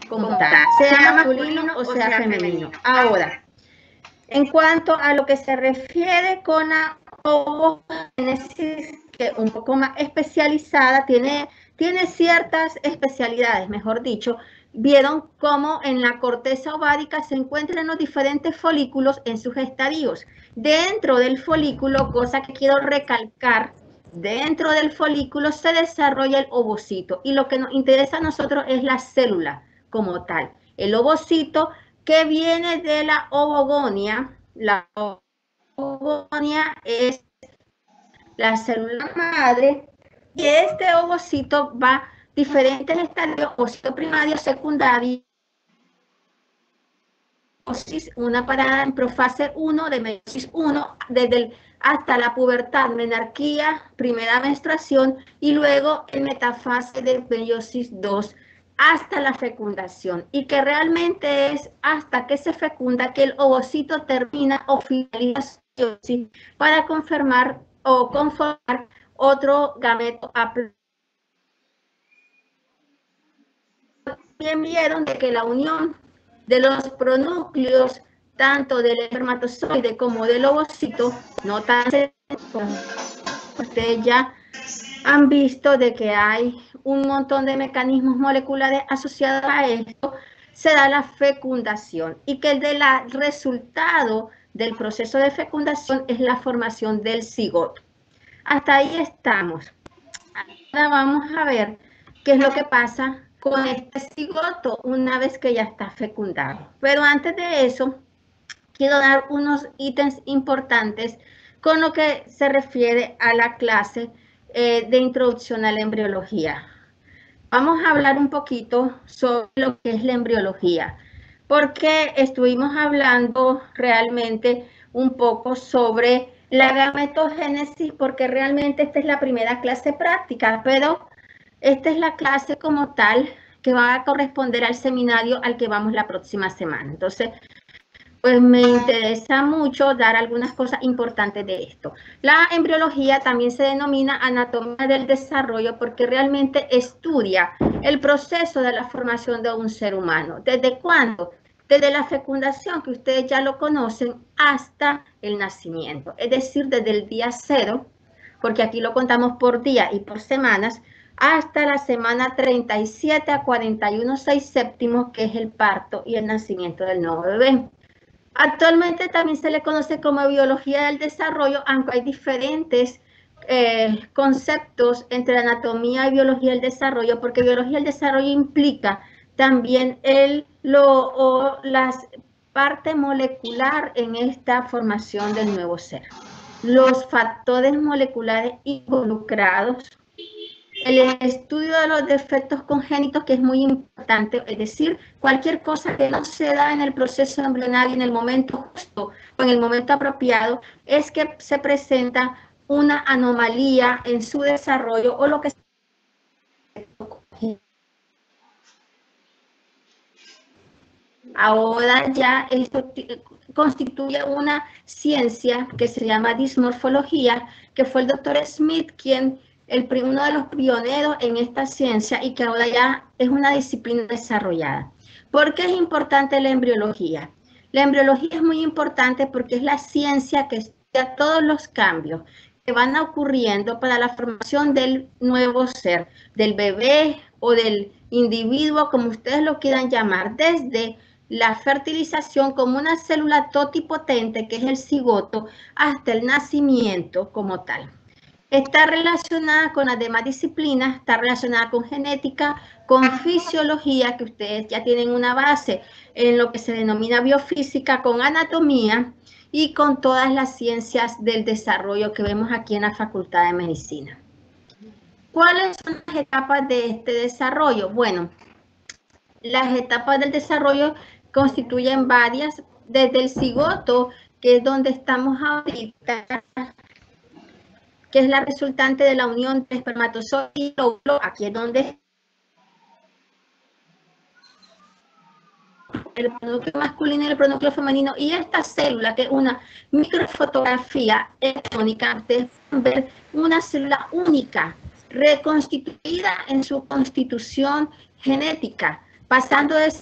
como tal, sea masculino o sea femenino. Ahora, en cuanto a lo que se refiere con la ovogénesis, que un poco más especializada, tiene ciertas especialidades, mejor dicho. Vieron cómo en la corteza ovárica se encuentran los diferentes folículos en sus estadios. Dentro del folículo, cosa que quiero recalcar, dentro del folículo se desarrolla el ovocito y lo que nos interesa a nosotros es la célula como tal. El ovocito que viene de la ovogonia. La ovogonia es la célula madre y este ovocito va diferentes estadios, ovocito primario, secundario, una parada en profase 1, de meiosis 1, hasta la pubertad, menarquía, primera menstruación y luego en metafase de meiosis 2 hasta la fecundación, y que realmente es hasta que se fecunda que el ovocito termina o finaliza para conformar otro gameto haploide. También vieron de que la unión de los pronúcleos, tanto del espermatozoide como del ovocito, no tan ustedes ya han visto de que hay un montón de mecanismos moleculares asociados a esto, se da la fecundación y que el resultado del proceso de fecundación es la formación del cigoto. Hasta ahí estamos. Ahora vamos a ver qué es lo que pasa con este cigoto una vez que ya está fecundado. Pero antes de eso, quiero dar unos ítems importantes con lo que se refiere a la clase de introducción a la embriología. Vamos a hablar un poquito sobre lo que es la embriología, porque estuvimos hablando realmente un poco sobre la gametogénesis, porque realmente esta es la primera clase práctica, pero esta es la clase como tal que va a corresponder al seminario al que vamos la próxima semana. Entonces, pues me interesa mucho dar algunas cosas importantes de esto. La embriología también se denomina anatomía del desarrollo porque realmente estudia el proceso de la formación de un ser humano. ¿Desde cuándo? Desde la fecundación, que ustedes ya lo conocen, hasta el nacimiento. Es decir, desde el día 0, porque aquí lo contamos por día y por semanas, hasta la semana 37 a 41 6/7, que es el parto y el nacimiento del nuevo bebé. Actualmente también se le conoce como biología del desarrollo, aunque hay diferentes conceptos entre anatomía y biología del desarrollo, porque biología del desarrollo implica también la parte molecular en esta formación del nuevo ser. Los factores moleculares involucrados, el estudio de los defectos congénitos, que es muy importante, es decir, cualquier cosa que no se da en el proceso embrionario en el momento justo o en el momento apropiado, es que se presenta una anomalía en su desarrollo o lo que ahora ya esto constituye una ciencia que se llama dismorfología, que fue el doctor Smith quien uno de los pioneros en esta ciencia y que ahora ya es una disciplina desarrollada. ¿Por qué es importante la embriología? La embriología es muy importante porque es la ciencia que estudia todos los cambios que van ocurriendo para la formación del nuevo ser, del bebé o del individuo, como ustedes lo quieran llamar, desde la fertilización como una célula totipotente, que es el cigoto, hasta el nacimiento como tal. Está relacionada con las demás disciplinas, está relacionada con genética, con fisiología, que ustedes ya tienen una base en lo que se denomina biofísica, con anatomía y con todas las ciencias del desarrollo que vemos aquí en la Facultad de Medicina. ¿Cuáles son las etapas de este desarrollo? Bueno, las etapas del desarrollo constituyen varias, desde el cigoto, que es donde estamos ahorita, que es la resultante de la unión de espermatozoide y óvulo, aquí es donde el pronúcleo masculino y el pronúcleo femenino, y esta célula, que es una microfotografía electrónica, ustedes pueden ver una célula única, reconstituida en su constitución genética, Pasando de...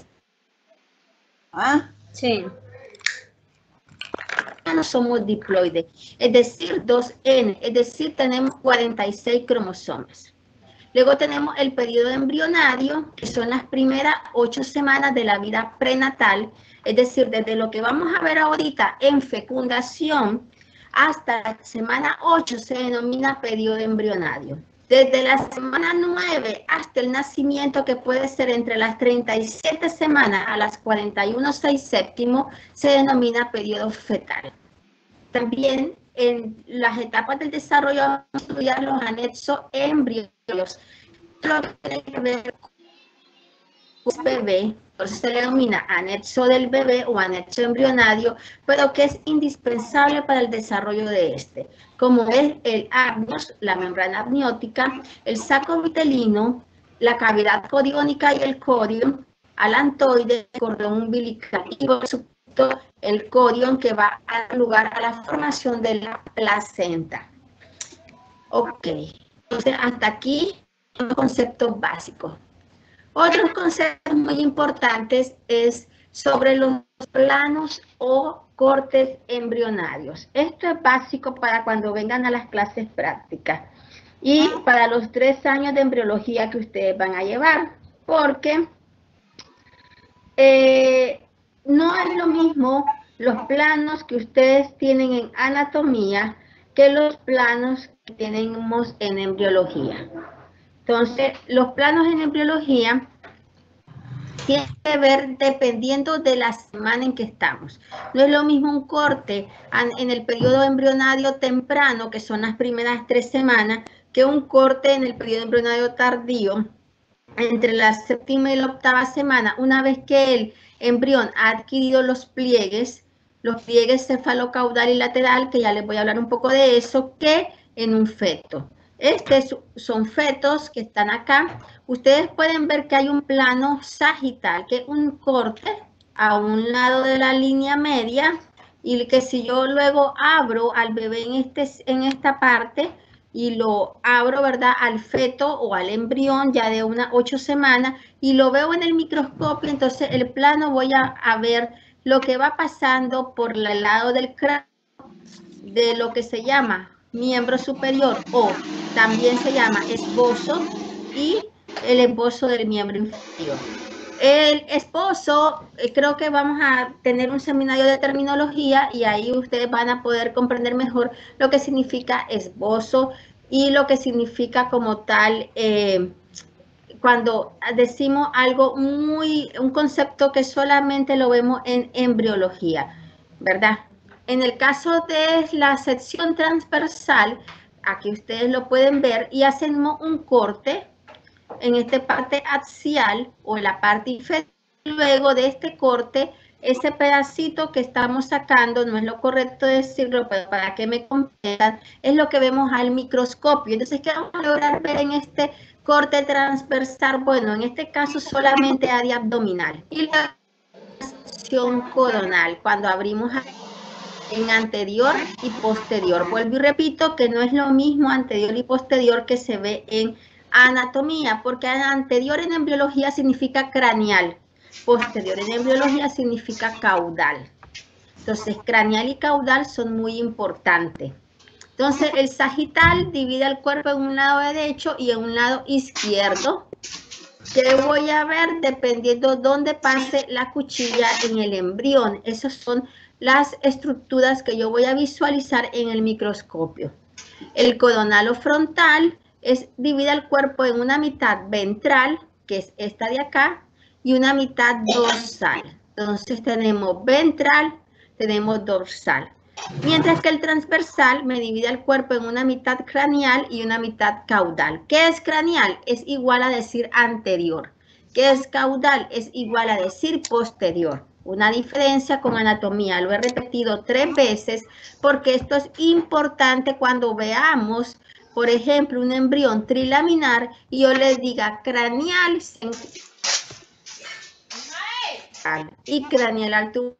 Sí. No somos diploides, es decir, 2N, es decir, tenemos 46 cromosomas. Luego tenemos el periodo embrionario, que son las primeras 8 semanas de la vida prenatal, es decir, desde lo que vamos a ver ahorita en fecundación hasta la semana 8 se denomina periodo embrionario. Desde la semana 9 hasta el nacimiento, que puede ser entre las 37 semanas a las 41/6, se denomina periodo fetal. También en las etapas del desarrollo vamos a estudiar los anexos embrionarios. Lo que tiene que ver con el bebé, entonces se le denomina anexo del bebé o anexo embrionario, pero que es indispensable para el desarrollo de este, como es el amnios, la membrana amniótica, el saco vitelino, la cavidad coriónica y el corión, alantoide, el cordón umbilical y por supuesto el corión, que va a dar lugar a la formación de la placenta. Ok, entonces hasta aquí los conceptos básicos. Otros conceptos muy importantes es sobre los planos o cortes embrionarios. Esto es básico para cuando vengan a las clases prácticas y para los 3 años de embriología que ustedes van a llevar, porque no es lo mismo los planos que ustedes tienen en anatomía que los planos que tenemos en embriología. Entonces, los planos en embriología tienen que ver dependiendo de la semana en que estamos. No es lo mismo un corte en el periodo embrionario temprano, que son las primeras 3 semanas, que un corte en el periodo embrionario tardío, entre la 7ª y la 8ª semana, una vez que el embrión ha adquirido los pliegues cefalocaudal y lateral, que ya les voy a hablar un poco de eso, que en un feto. Estos son fetos que están acá. Ustedes pueden ver que hay un plano sagital, que es un corte a un lado de la línea media, y que si yo luego abro al bebé en esta parte, y lo abro, ¿verdad?, al feto o al embrión ya de unas 8 semanas, y lo veo en el microscopio, entonces el plano voy a ver lo que va pasando por el lado del cráneo, de lo que se llama miembro superior, o también se llama esbozo, y el esbozo del miembro inferior. El esposo, creo que vamos a tener un seminario de terminología y ahí ustedes van a poder comprender mejor lo que significa esbozo y lo que significa como tal cuando decimos algo un concepto que solamente lo vemos en embriología, ¿verdad? En el caso de la sección transversal, aquí ustedes lo pueden ver y hacemos un corte en esta parte axial o en la parte inferior. Luego de este corte, ese pedacito que estamos sacando, no es lo correcto decirlo, pero para que me comprendan, es lo que vemos al microscopio. Entonces, ¿qué vamos a lograr ver en este corte transversal? Bueno, en este caso solamente área abdominal. Y la sección coronal, cuando abrimos en anterior y posterior. Vuelvo y repito que no es lo mismo anterior y posterior que se ve en anatomía, porque anterior en embriología significa craneal, posterior en embriología significa caudal. Entonces, craneal y caudal son muy importantes. Entonces, el sagital divide el cuerpo en un lado derecho y en un lado izquierdo, que voy a ver dependiendo dónde pase la cuchilla en el embrión. Esas son las estructuras que yo voy a visualizar en el microscopio. El coronal o frontal divide el cuerpo en una mitad ventral, que es esta de acá, y una mitad dorsal. Entonces tenemos ventral, tenemos dorsal. Mientras que el transversal me divide el cuerpo en una mitad craneal y una mitad caudal. ¿Qué es craneal? Es igual a decir anterior. ¿Qué es caudal? Es igual a decir posterior. Una diferencia con anatomía. Lo he repetido 3 veces porque esto es importante cuando veamos, por ejemplo, un embrión trilaminar y yo les diga craneal y craneal alto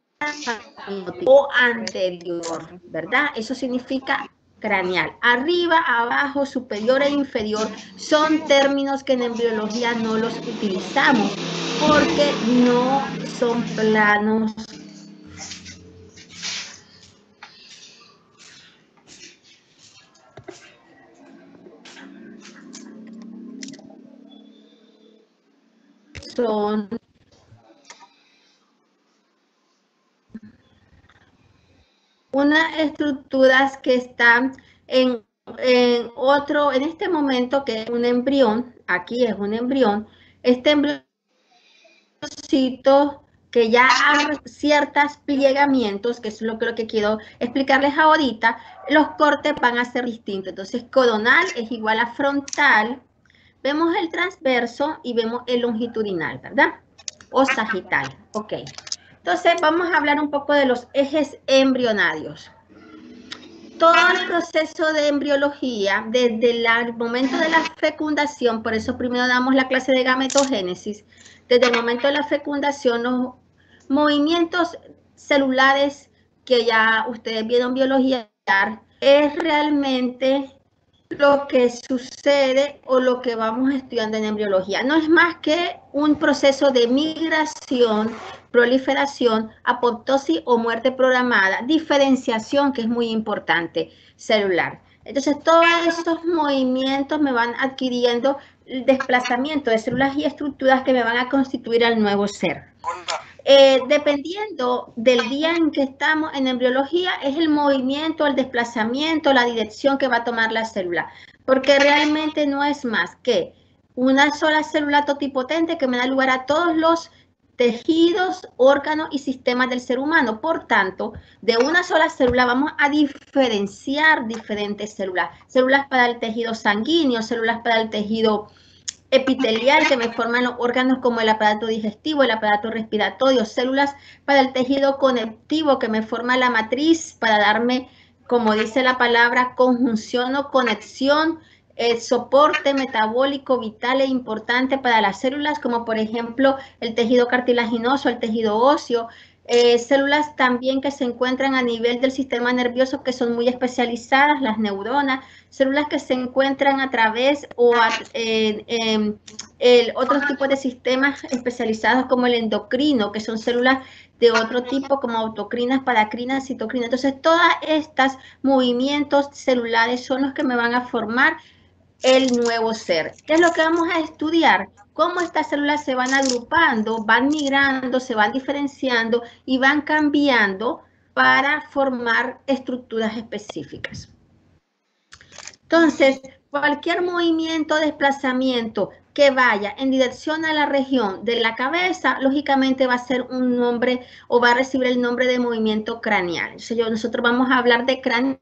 o anterior, ¿verdad? Eso significa craneal. Arriba, abajo, superior e inferior son términos que en embriología no los utilizamos porque no son planos. Son unas estructuras que están en este momento, que es un embrión, aquí es un embrión, este embrioncito que ya hay ciertos plegamientos, que es lo que quiero explicarles ahorita, los cortes van a ser distintos. Entonces, coronal es igual a frontal, vemos el transverso y vemos el longitudinal, ¿verdad? O sagital, ok. Entonces, vamos a hablar un poco de los ejes embrionarios. Todo el proceso de embriología, desde el momento de la fecundación, por eso primero damos la clase de gametogénesis, desde el momento de la fecundación, los movimientos celulares que ya ustedes vieron biología, es realmente lo que sucede o lo que vamos estudiando en embriología. No es más que un proceso de migración, proliferación, apoptosis o muerte programada, diferenciación, que es muy importante, celular. Entonces, todos esos movimientos me van adquiriendo el desplazamiento de células y estructuras que me van a constituir al nuevo ser. Dependiendo del día en que estamos en embriología, es el movimiento, el desplazamiento, la dirección que va a tomar la célula, porque realmente no es más que una sola célula totipotente que me da lugar a todos los tejidos, órganos y sistemas del ser humano. Por tanto, de una sola célula vamos a diferenciar diferentes células. Células para el tejido sanguíneo, células para el tejido epitelial que me forman los órganos como el aparato digestivo, el aparato respiratorio, células para el tejido conectivo que me forma la matriz para darme, como dice la palabra, conjunción o conexión, soporte metabólico vital e importante para las células, como por ejemplo el tejido cartilaginoso, el tejido óseo, células también que se encuentran a nivel del sistema nervioso que son muy especializadas, las neuronas, células que se encuentran a través o otros tipos de sistemas especializados como el endocrino, que son células de otro tipo como autocrinas, paracrinas, citocrinas. Entonces, todos estos movimientos celulares son los que me van a formar el nuevo ser. ¿Qué es lo que vamos a estudiar? Cómo estas células se van agrupando, van migrando, se van diferenciando y van cambiando para formar estructuras específicas. Entonces, cualquier movimiento o desplazamiento que vaya en dirección a la región de la cabeza, lógicamente va a ser un nombre o va a recibir el nombre de movimiento craneal. Entonces, nosotros vamos a hablar de craneal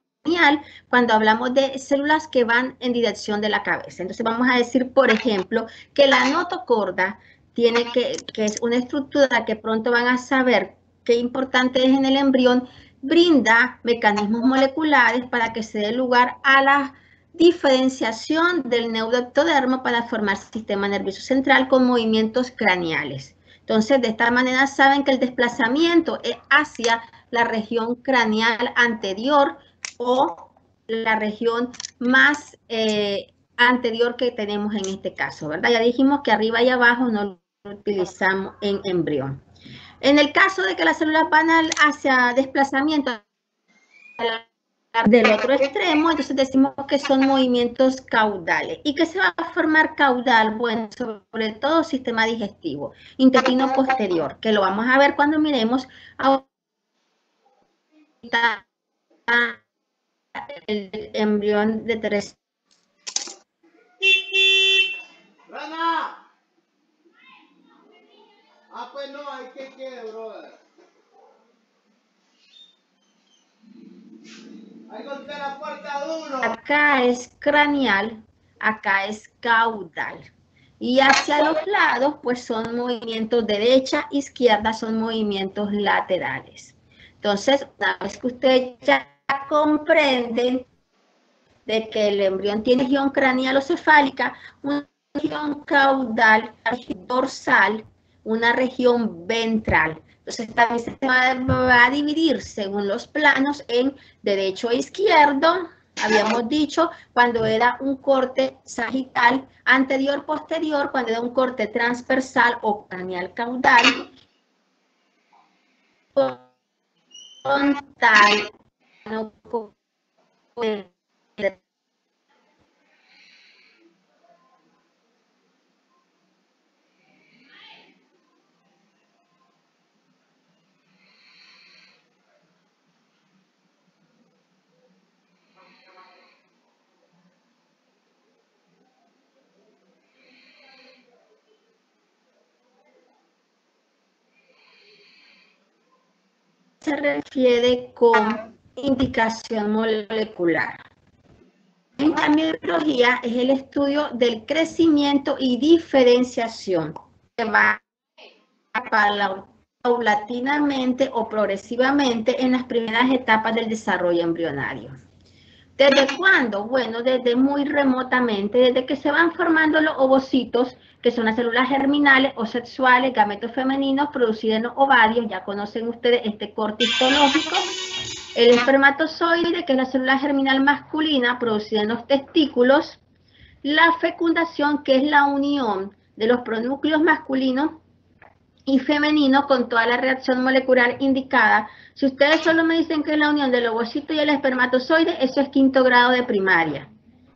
cuando hablamos de células que van en dirección de la cabeza. Entonces vamos a decir, por ejemplo, que la notocorda tiene que es una estructura que pronto van a saber qué importante es en el embrión, brinda mecanismos moleculares para que se dé lugar a la diferenciación del neuroectodermo para formar sistema nervioso central con movimientos craneales. Entonces, de esta manera saben que el desplazamiento es hacia la región craneal anterior o la región más anterior que tenemos en este caso, ¿verdad? Ya dijimos que arriba y abajo no lo utilizamos en embrión. En el caso de que las células van hacia desplazamiento del otro extremo, entonces decimos que son movimientos caudales. ¿Y qué se va a formar caudal? Bueno, sobre todo sistema digestivo, intestino posterior, que lo vamos a ver cuando miremos ahorita el embrión de 3. ¡Rana! Ah, pues no, hay que quede, brother. Ahí golpea la puerta duro. Acá es craneal, acá es caudal. Y hacia los lados, pues son movimientos derecha, izquierda, son movimientos laterales. Entonces, una vez que ustedes ya comprenden de que el embrión tiene región craneal o cefálica, una región caudal, una región dorsal, una región ventral. Entonces también se va a dividir según los planos en derecho e izquierdo, Habíamos dicho cuando era un corte sagital, anterior-posterior, cuando era un corte transversal o craneal caudal, frontal, no puede se refiere con indicación molecular. En cambio, biología es el estudio del crecimiento y diferenciación que va paulatinamente o progresivamente en las primeras etapas del desarrollo embrionario. ¿Desde cuándo? Bueno, desde muy remotamente, desde que se van formando los ovocitos, que son las células germinales o sexuales, gametos femeninos producidos en los ovarios. Ya conocen ustedes este corte histológico. El espermatozoide, que es la célula germinal masculina producida en los testículos. La fecundación, que es la unión de los pronúcleos masculinos y femeninos con toda la reacción molecular indicada. Si ustedes solo me dicen que es la unión del ovocito y el espermatozoide, eso es 5º grado de primaria,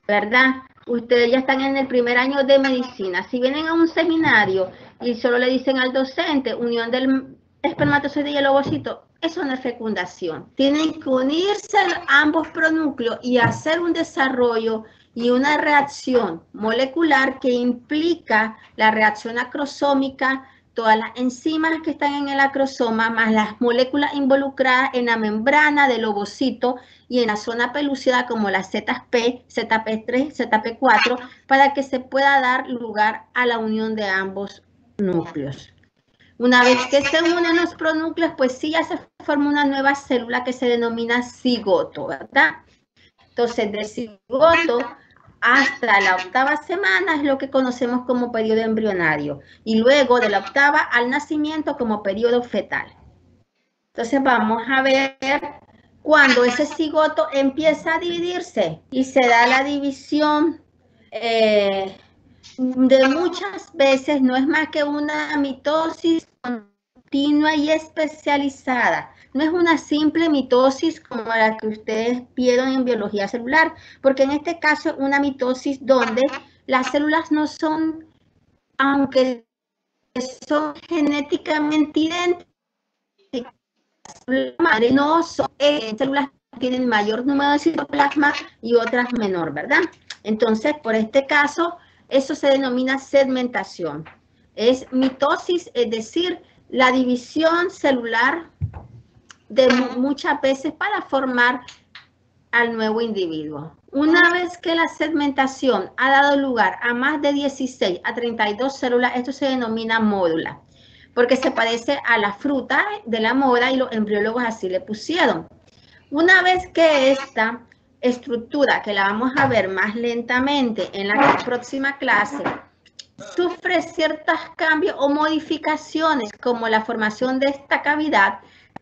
¿verdad? Ustedes ya están en el primer año de medicina. Si vienen a un seminario y solo le dicen al docente unión del espermatozoide y el ovocito, eso no es fecundación. Tienen que unirse ambos pronúcleos y hacer un desarrollo y una reacción molecular que implica la reacción acrosómica, todas las enzimas que están en el acrosoma, más las moléculas involucradas en la membrana del ovocito y en la zona pelúcida como las ZP, ZP3, ZP4, para que se pueda dar lugar a la unión de ambos núcleos. Una vez que se unen los pronúcleos, pues sí ya se forma una nueva célula que se denomina cigoto, ¿verdad? Entonces, de cigoto hasta la 8ª semana es lo que conocemos como periodo embrionario, y luego de la 8ª al nacimiento como periodo fetal. Entonces vamos a ver cuando ese cigoto empieza a dividirse y se da la división de muchas veces, no es más que una mitosis continua y especializada. No es una simple mitosis como la que ustedes vieron en biología celular, porque en este caso es una mitosis donde las células no son, aunque son genéticamente idénticas, madre no son células que tienen mayor número de citoplasma y otras menor, ¿verdad? Entonces, por este caso, eso se denomina segmentación. Es mitosis, es decir, la división celular de muchas veces para formar al nuevo individuo. Una vez que la segmentación ha dado lugar a más de 16 a 32 células, esto se denomina módula, porque se parece a la fruta de la moda y los embriólogos así le pusieron. Una vez que esta estructura, que la vamos a ver más lentamente en la próxima clase, sufre ciertos cambios o modificaciones como la formación de esta cavidad,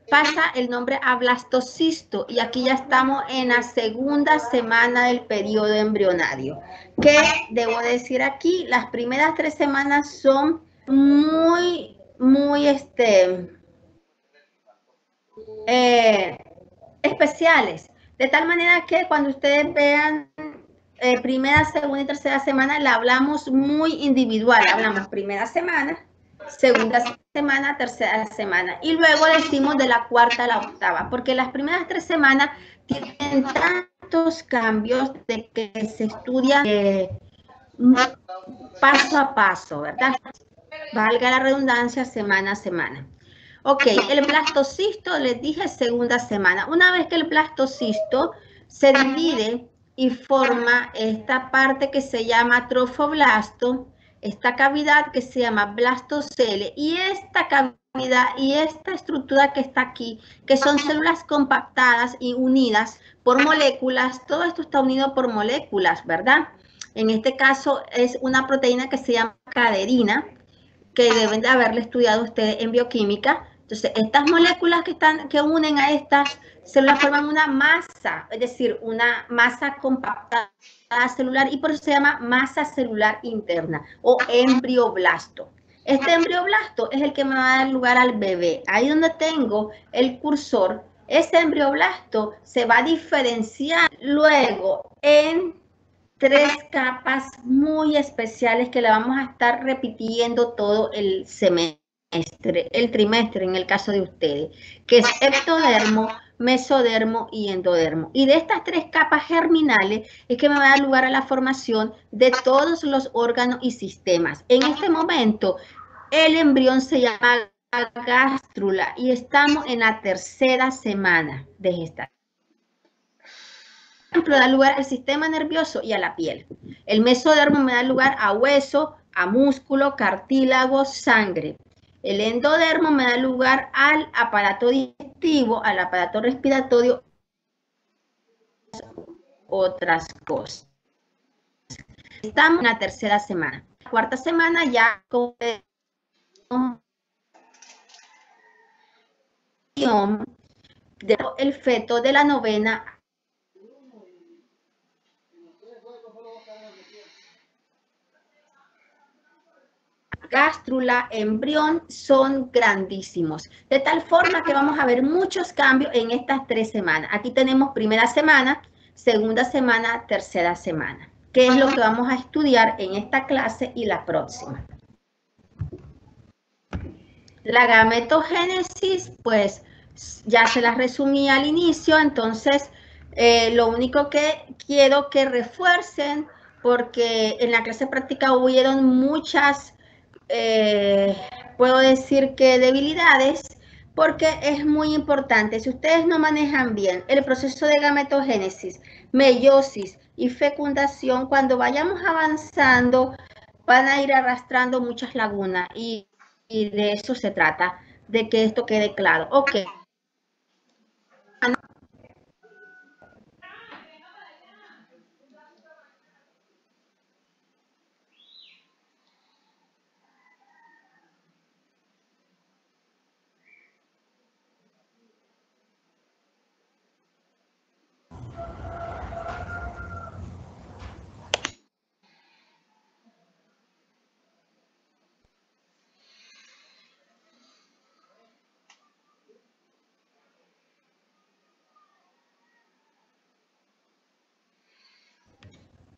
pasa el nombre a blastocisto, y aquí ya estamos en la 2ª semana del periodo embrionario. ¿Qué debo decir aquí? Las primeras 3 semanas son muy especiales, de tal manera que cuando ustedes vean primera, segunda y tercera semana, la hablamos muy individual. Hablamos primera semana, segunda semana, tercera semana. Y luego decimos de la 4ª a la 8ª, porque las primeras 3 semanas tienen tantos cambios de que se estudia paso a paso, ¿verdad? Valga la redundancia, semana a semana. Ok, el blastocisto, les dije 2ª semana. Una vez que el blastocisto se divide y forma esta parte que se llama trofoblasto, esta cavidad que se llama blastocele, y esta cavidad y esta estructura que está aquí, que son células compactadas y unidas por moléculas. Todo esto está unido por moléculas, ¿verdad? En este caso es una proteína que se llama caderina, que deben de haberle estudiado ustedes en bioquímica, Entonces, estas moléculas que unen a estas células forman una masa, es decir, una masa compactada celular, y por eso se llama masa celular interna o embrioblasto. Este embrioblasto es el que me va a dar lugar al bebé. Ahí donde tengo el cursor, ese embrioblasto se va a diferenciar luego en 3 capas muy especiales que le vamos a estar repitiendo todo el semestre, el trimestre en el caso de ustedes, que es ectodermo, mesodermo y endodermo. Y de estas 3 capas germinales es que me va a dar lugar a la formación de todos los órganos y sistemas. En este momento, el embrión se llama gástrula y estamos en la 3ª semana de gestación. Por ejemplo, da lugar al sistema nervioso y a la piel. El mesodermo me da lugar a hueso, a músculo, cartílago, sangre. El endodermo me da lugar al aparato digestivo, al aparato respiratorio, otras cosas. Estamos en la 3ª semana. La 4ª semana ya con el feto de la 9ª gástrula, embrión, son grandísimos. De tal forma que vamos a ver muchos cambios en estas 3 semanas. Aquí tenemos 1ª semana, 2ª semana, 3ª semana, que es lo que vamos a estudiar en esta clase y la próxima. La gametogénesis, pues ya se las resumí al inicio, entonces lo único que quiero que refuercen, porque en la clase práctica hubieron muchas puedo decir que debilidades, porque es muy importante. Si ustedes no manejan bien el proceso de gametogénesis, meiosis y fecundación, cuando vayamos avanzando van a ir arrastrando muchas lagunas y de eso se trata, de que esto quede claro. Ok.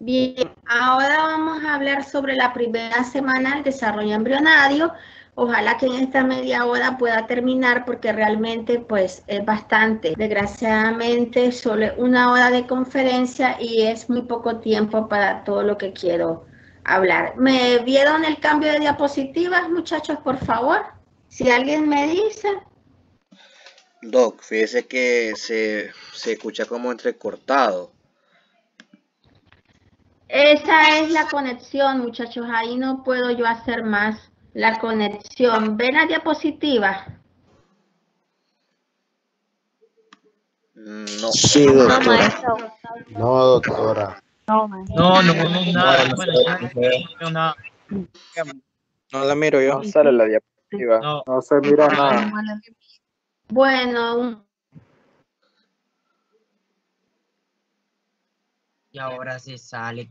Bien, ahora vamos a hablar sobre la 1ª semana del desarrollo embrionario. Ojalá que en esta media hora pueda terminar porque realmente pues es bastante. Desgraciadamente solo 1 hora de conferencia y es muy poco tiempo para todo lo que quiero hablar. ¿Me vieron el cambio de diapositivas, muchachos, por favor? Si alguien me dice. Doc, fíjese que se escucha como entrecortado. Esa es la conexión, muchachos. Ahí no puedo yo hacer más. La conexión. ¿Ven la diapositiva? No. Sí, doctora. No, doctora. No, nada. Bueno, yo no veo nada. No la miro yo. No sale la diapositiva. No. No se mira nada. Bueno, Y ahora se sale.